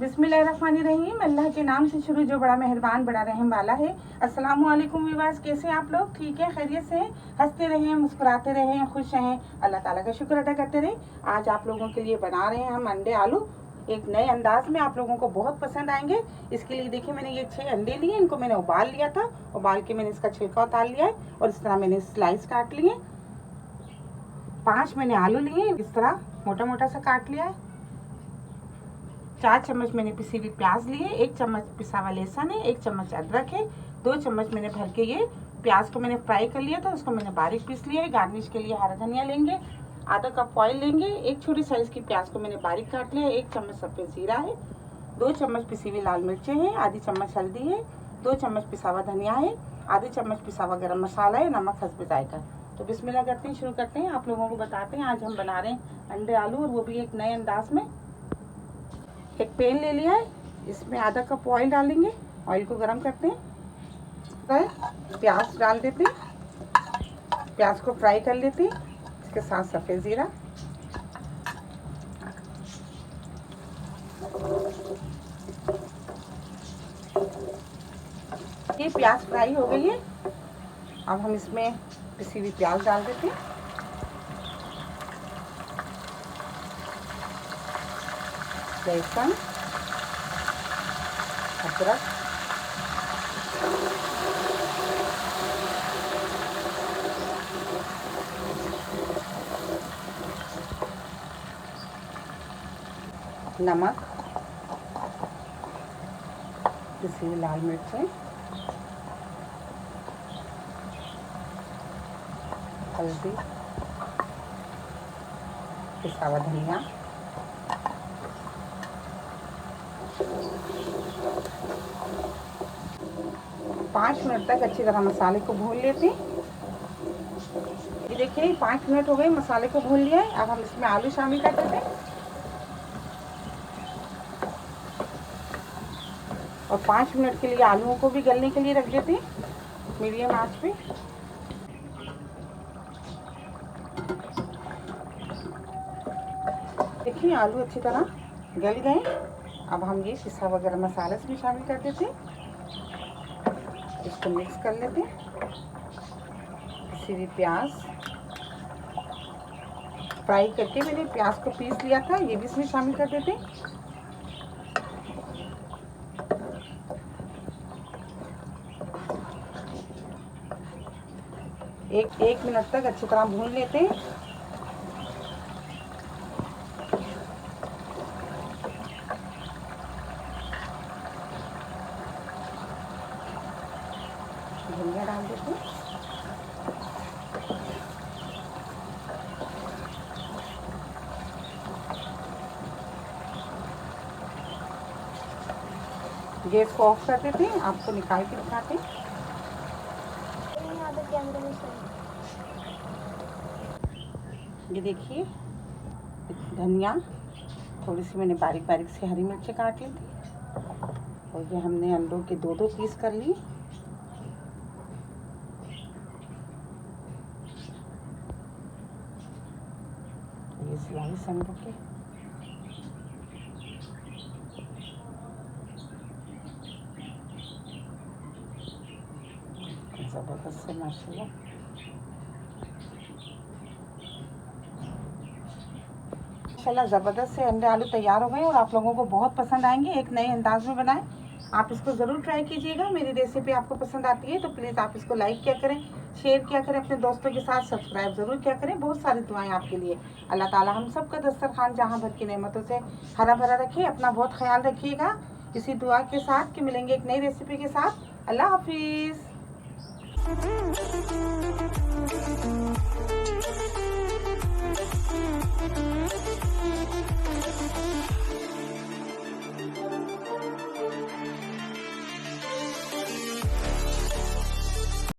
बिस्मिल्लाहिर्रहमानिर्रहीम। अल्लाह के नाम से शुरू जो बड़ा मेहरबान बड़ा रहम वाला है। अस्सलामु अलैकुम व्यूअर्स, कैसे हैं आप लोग? ठीक है, खैरियत से हैं? हंसते रहें, मुस्कुराते रहें, खुश रहें, अल्लाह ताला का शुक्र अदा करते रहें। आज आप लोगों के लिए बना रहे हैं हम अंडे आलू, एक नए अंदाज में। आप लोगों को बहुत पसंद आएंगे। इसके लिए देखिए, मैंने ये 6 अंडे लिए, इनको मैंने उबाल लिया था। उबाल के मैंने इसका छिलका उतार लिया है और इस तरह मैंने स्लाइस काट लिए। 5 मैंने आलू लिए, इस तरह मोटा मोटा सा काट लिया है। 4 चम्मच मैंने पिसी हुई प्याज लिए, 1 चम्मच पिसा हुआ लहसुन है, 1 चम्मच अदरक है, 2 चम्मच मैंने भर के ये प्याज को मैंने फ्राई कर लिया था, उसको मैंने बारीक पीस लिया है। गार्निश के लिए हरा धनिया लेंगे, आधा कप ऑयल लेंगे, 1 छोटी साइज की प्याज को मैंने बारीक काट लिया है, 1 चम्मच सफ़ेद जीरा है, 2 चम्मच पिसी हुई लाल मिर्चें हैं, आधी चम्मच हल्दी है, 2 चम्मच पिसा हुआ धनिया है, आधी चम्मच पिसा हुआ गरम मसाला है, नमक हस्ब जायका। तो बिस्मिल्लाह करते हैं, शुरू करते हैं। आप लोगों को बताते हैं आज हम बना रहे हैं अंडे आलू, और वो भी एक नए अंदाज में। एक पैन ले लिया है, इसमें आधा कप ऑयल डालेंगे। ऑयल को गरम करते हैं, प्याज डाल देते हैं, प्याज को फ्राई कर लेते हैं। इसके साथ सफ़ेद ज़ीरा, ये प्याज फ्राई हो गई है। अब हम इसमें पिसी हुई प्याज डाल देते हैं, लहसुन, अदरक, नमक, पिसी हुई लाल मिर्चें, हल्दी, पिसा हुआ धनिया, 5 मिनट तक अच्छी तरह मसाले को भून लेते हैं। ये देखिए 5 मिनट हो गए, मसाले को भून लिया है। अब हम इसमें आलू शामिल कर देते हैं और 5 मिनट के लिए आलूओं को भी गलने के लिए रख देते हैं मीडियम आंच पे। देखिए आलू अच्छी तरह गल गए। अब हम ये पिसा हुआ गरम मसाला भी शामिल कर देते हैं, इसको मिक्स कर लेते हैं। पिसी हुई प्याज फ्राई करके मैंने प्याज को पीस लिया था, ये भी इसमें शामिल कर देते हैं। एक मिनट तक अच्छी तरह भून लेते हैं। धनिया डाल देते हैं, गैस को ऑफ कर देते हैं। आपको निकाल के दिखाते हैं। ये देखिए धनिया, थोड़ी सी मैंने बारीक बारीक से हरी मिर्ची काट ली थी, और ये हमने अंडों के 2-2 पीस कर लिए। ये स्लाइस अंडों के ज़बरदस्त से माशाल्लाह। माशाल्लाह ज़बरदस्त से अंडे आलू तैयार हो गए और आप लोगों को बहुत पसंद आएंगे। एक नए अंदाज में बनाएं, आप इसको ज़रूर ट्राई कीजिएगा। मेरी रेसिपी आपको पसंद आती है तो प्लीज़ आप इसको लाइक किया करें, शेयर किया करें अपने दोस्तों के साथ, सब्सक्राइब ज़रूर किया करें। बहुत सारी दुआएं आपके लिए। अल्लाह ताला हम सब का दस्तरखान जहाँ भर की नेमतों से हरा भरा रखे। अपना बहुत ख्याल रखिएगा। इसी दुआ के साथ कि मिलेंगे एक नई रेसिपी के साथ। अल्लाह हाफिज़।